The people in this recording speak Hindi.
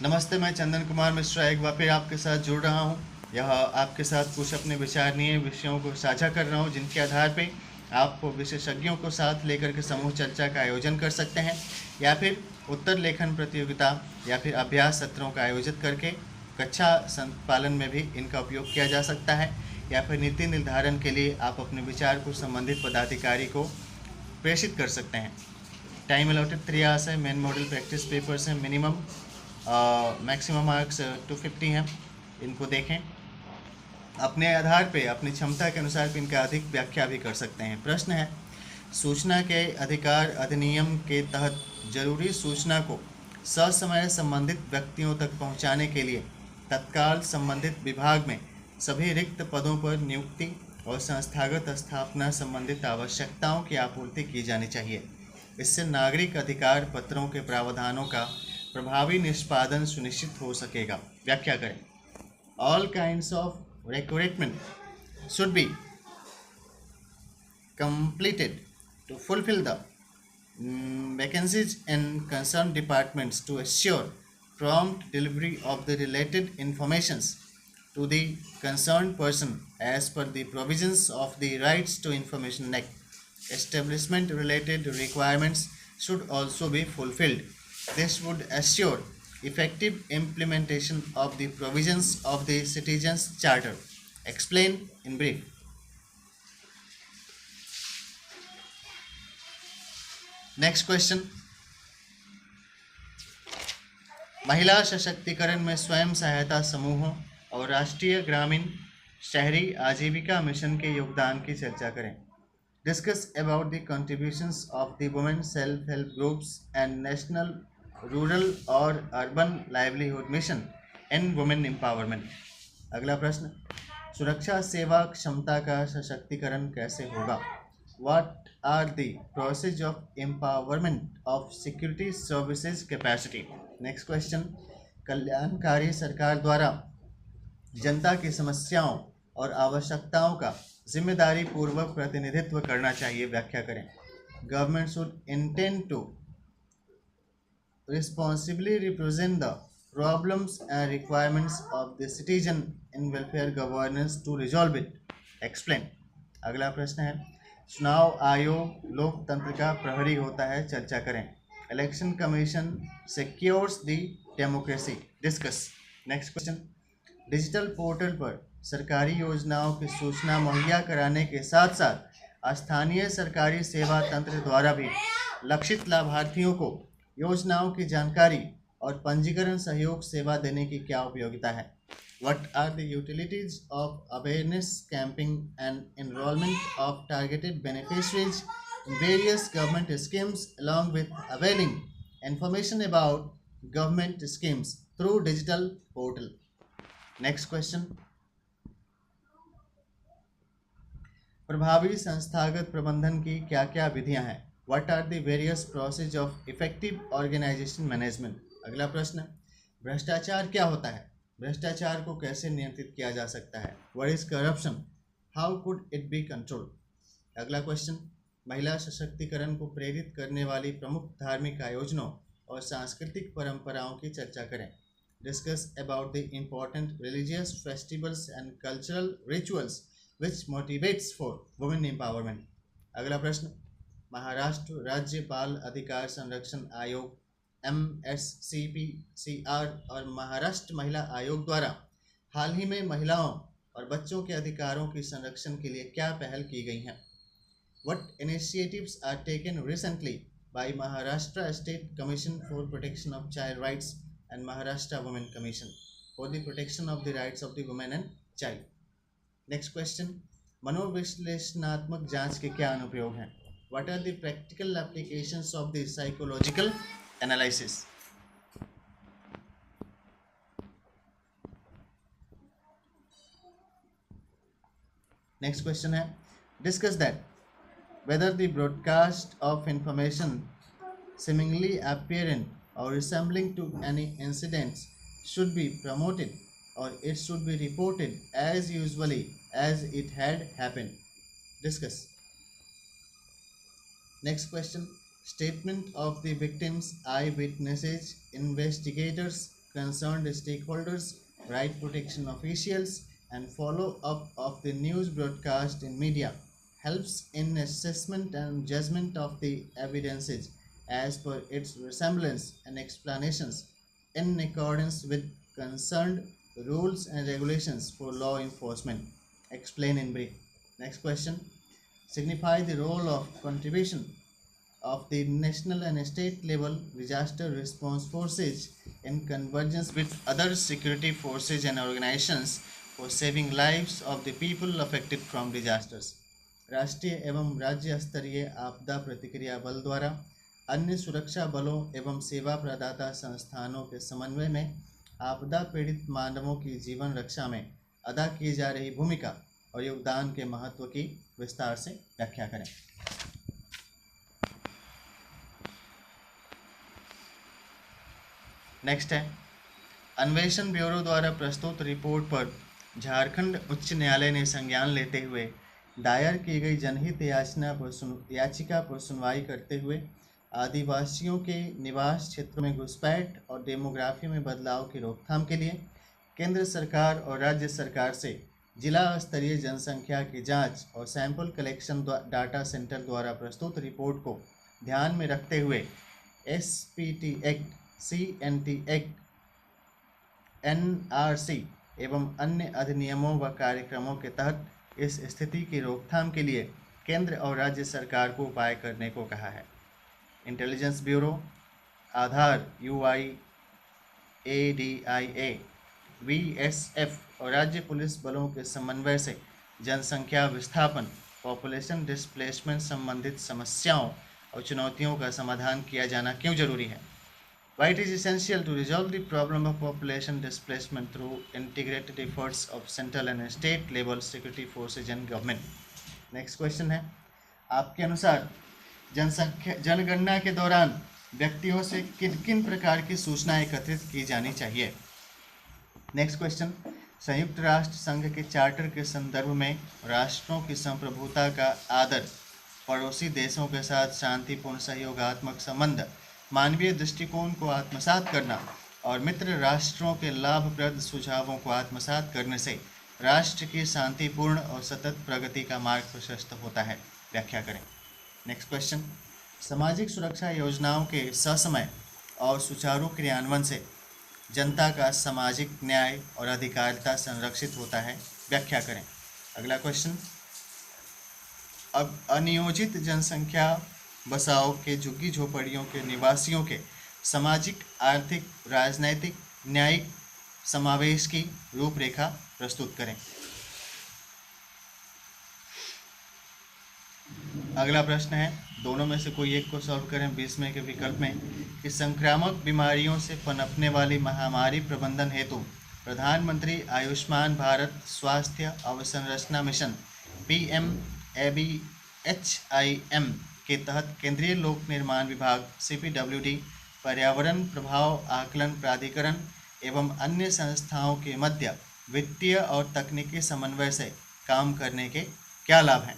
नमस्ते, मैं चंदन कुमार मिश्रा एक बार फिर आपके साथ जुड़ रहा हूँ। यह आपके साथ कुछ अपने विचारणीय विषयों को साझा कर रहा हूँ, जिनके आधार पे आप विशेषज्ञों को साथ लेकर के समूह चर्चा का आयोजन कर सकते हैं, या फिर उत्तर लेखन प्रतियोगिता या फिर अभ्यास सत्रों का आयोजित करके कक्षा संपालन में भी इनका उपयोग किया जा सकता है, या फिर नीति निर्धारण के लिए आप अपने विचार को संबंधित पदाधिकारी को प्रेषित कर सकते हैं। टाइम अलॉटेड 3 आवर्स है। मेन मॉडल प्रैक्टिस पेपर्स हैं। मिनिमम मैक्सिमम मार्क्स 250 हैं। इनको देखें, अपने आधार पे अपनी क्षमता के अनुसार भी इनका अधिक व्याख्या भी कर सकते हैं। प्रश्न है, सूचना के अधिकार अधिनियम के तहत जरूरी सूचना को ससमय संबंधित व्यक्तियों तक पहुंचाने के लिए तत्काल संबंधित विभाग में सभी रिक्त पदों पर नियुक्ति और संस्थागत स्थापना संबंधित आवश्यकताओं की आपूर्ति की जानी चाहिए। इससे नागरिक अधिकार पत्रों के प्रावधानों का प्रभावी निष्पादन सुनिश्चित हो सकेगा। व्याख्या करें। All kinds of recruitment should be completed to fulfill the vacancies in concerned departments to assure prompt delivery of the related informations to the concerned person as per the provisions of the Rights to Information Act. Establishment related requirements should also be fulfilled. This would assure effective implementation of the provisions of the Citizens Charter. Explain in brief. Next question, महिला सशक्तिकरण में स्वयं सहायता समूहों और राष्ट्रीय ग्रामीण शहरी आजीविका मिशन के योगदान की चर्चा करें। Discuss about the contributions of the women self help groups and national rural और urban livelihood mission in women empowerment. अगला प्रश्न, सुरक्षा सेवा क्षमता का सशक्तिकरण कैसे होगा? What are the process of empowerment of security services capacity? Next question, कल्याणकारी सरकार द्वारा जनता की समस्याओं और आवश्यकताओं का जिम्मेदारी पूर्वक प्रतिनिधित्व करना चाहिए। व्याख्या करें। Government should intend to responsibly represent the problems and requirements of the citizen in welfare governance to resolve it. Explain. अगला प्रश्न है, चुनाव आयोग लोकतंत्र का प्रहरी होता है। चर्चा करें। Election commission secures the democracy. Discuss. Next question, digital portal पर सरकारी योजनाओं की सूचना मुहैया कराने के साथ साथ स्थानीय सरकारी सेवा तंत्र द्वारा भी लक्षित लाभार्थियों को योजनाओं की जानकारी और पंजीकरण सहयोग सेवा देने की क्या उपयोगिता है? What are the utilities of awareness camping and enrollment of targeted beneficiaries in various government schemes, along with availing information about government schemes through digital portal? Next question, प्रभावी संस्थागत प्रबंधन की क्या क्या विधियां हैं? What are the various process of effective organization management? अगला प्रश्न, भ्रष्टाचार क्या होता है? भ्रष्टाचार को कैसे नियंत्रित किया जा सकता है? What is corruption? How could it be controlled? अगला क्वेश्चन, महिला सशक्तिकरण को प्रेरित करने वाली प्रमुख धार्मिक आयोजनों और सांस्कृतिक परंपराओं की चर्चा करें। Discuss about the important religious festivals and cultural rituals which motivates for women empowerment. अगला प्रश्न, महाराष्ट्र राज्य बाल अधिकार संरक्षण आयोग MSCPCR और महाराष्ट्र महिला आयोग द्वारा हाल ही में महिलाओं और बच्चों के अधिकारों के संरक्षण के लिए क्या पहल की गई हैं? What initiatives are taken recently by Maharashtra State Commission for Protection of Child Rights and Maharashtra Women Commission for the protection of the rights of the women and child? Next question, मनोविश्लेषणात्मक जांच के क्या अनुप्रयोग हैं? What are the practical applications of the psychological analysis? Next question है, discuss that whether the broadcast of information seemingly apparent or resembling to any incidents should be promoted or it should be reported as usually as it had happened. Discuss. Next question, statement of the victims, eyewitnesses, investigators, concerned stakeholders, right protection officials, and follow-up of the news broadcast in media helps in assessment and judgment of the evidences as per its resemblance and explanations in accordance with concerned rules and regulations for law enforcement. Explain in brief. Next question. Signify the role of contribution of the national and state level disaster response forces in convergence with other security forces and organizations for saving lives of the people affected from disasters. राष्ट्रीय एवं राज्य स्तरीय आपदा प्रतिक्रिया बल द्वारा अन्य सुरक्षा बलों एवं सेवा प्रदाता संस्थानों के समन्वय में आपदा पीड़ित मानवों की जीवन रक्षा में अदा की जा रही भूमिका और योगदान के महत्व की विस्तार से व्याख्या करें। नेक्स्ट है, अन्वेषण ब्यूरो द्वारा प्रस्तुत रिपोर्ट पर झारखंड उच्च न्यायालय ने संज्ञान लेते हुए दायर की गई जनहित याचिका पर सुनवाई करते हुए आदिवासियों के निवास क्षेत्रों में घुसपैठ और डेमोग्राफी में बदलाव की रोकथाम के लिए केंद्र सरकार और राज्य सरकार से जिला स्तरीय जनसंख्या की जांच और सैंपल कलेक्शन डाटा सेंटर द्वारा प्रस्तुत रिपोर्ट को ध्यान में रखते हुए SPT act, CNT act, NRC एवं अन्य अधिनियमों व कार्यक्रमों के तहत इस स्थिति की रोकथाम के लिए केंद्र और राज्य सरकार को उपाय करने को कहा है। इंटेलिजेंस ब्यूरो, आधार, UIADIA, VSF और राज्य पुलिस बलों के समन्वय से जनसंख्या विस्थापन, पॉपुलेशन डिस्प्लेसमेंट संबंधित समस्याओं और चुनौतियों का समाधान किया जाना क्यों जरूरी है? Why it is essential to resolve the problem of population displacement through integrated efforts of central and state level security forces and government. Next question है, आपके अनुसार जनगणना के दौरान व्यक्तियों से किन किन प्रकार की सूचना एकत्रित की जानी चाहिए? नेक्स्ट क्वेश्चन, संयुक्त राष्ट्र संघ के चार्टर के संदर्भ में राष्ट्रों की संप्रभुता का आदर, पड़ोसी देशों के साथ शांतिपूर्ण सहयोगात्मक संबंध, मानवीय दृष्टिकोण को आत्मसात करना और मित्र राष्ट्रों के लाभप्रद सुझावों को आत्मसात करने से राष्ट्र की शांतिपूर्ण और सतत प्रगति का मार्ग प्रशस्त होता है। व्याख्या करें। नेक्स्ट क्वेश्चन, सामाजिक सुरक्षा योजनाओं के ससमय और सुचारू क्रियान्वयन से जनता का सामाजिक न्याय और अधिकारिता संरक्षित होता है। व्याख्या करें। अगला क्वेश्चन, अब अनियोजित जनसंख्या बसाव के झुग्गी झोपड़ियों के निवासियों के सामाजिक, आर्थिक, राजनैतिक, न्यायिक समावेश की रूपरेखा प्रस्तुत करें। अगला प्रश्न है, दोनों में से कोई एक को सॉल्व करें 20 में के विकल्प में, कि संक्रामक बीमारियों से पनपने वाली महामारी प्रबंधन हेतु प्रधानमंत्री आयुष्मान भारत स्वास्थ्य अवसंरचना मिशन PMABHIM के तहत केंद्रीय लोक निर्माण विभाग CPWD, पर्यावरण प्रभाव आकलन प्राधिकरण एवं अन्य संस्थाओं के मध्य वित्तीय और तकनीकी समन्वय से काम करने के क्या लाभ हैं?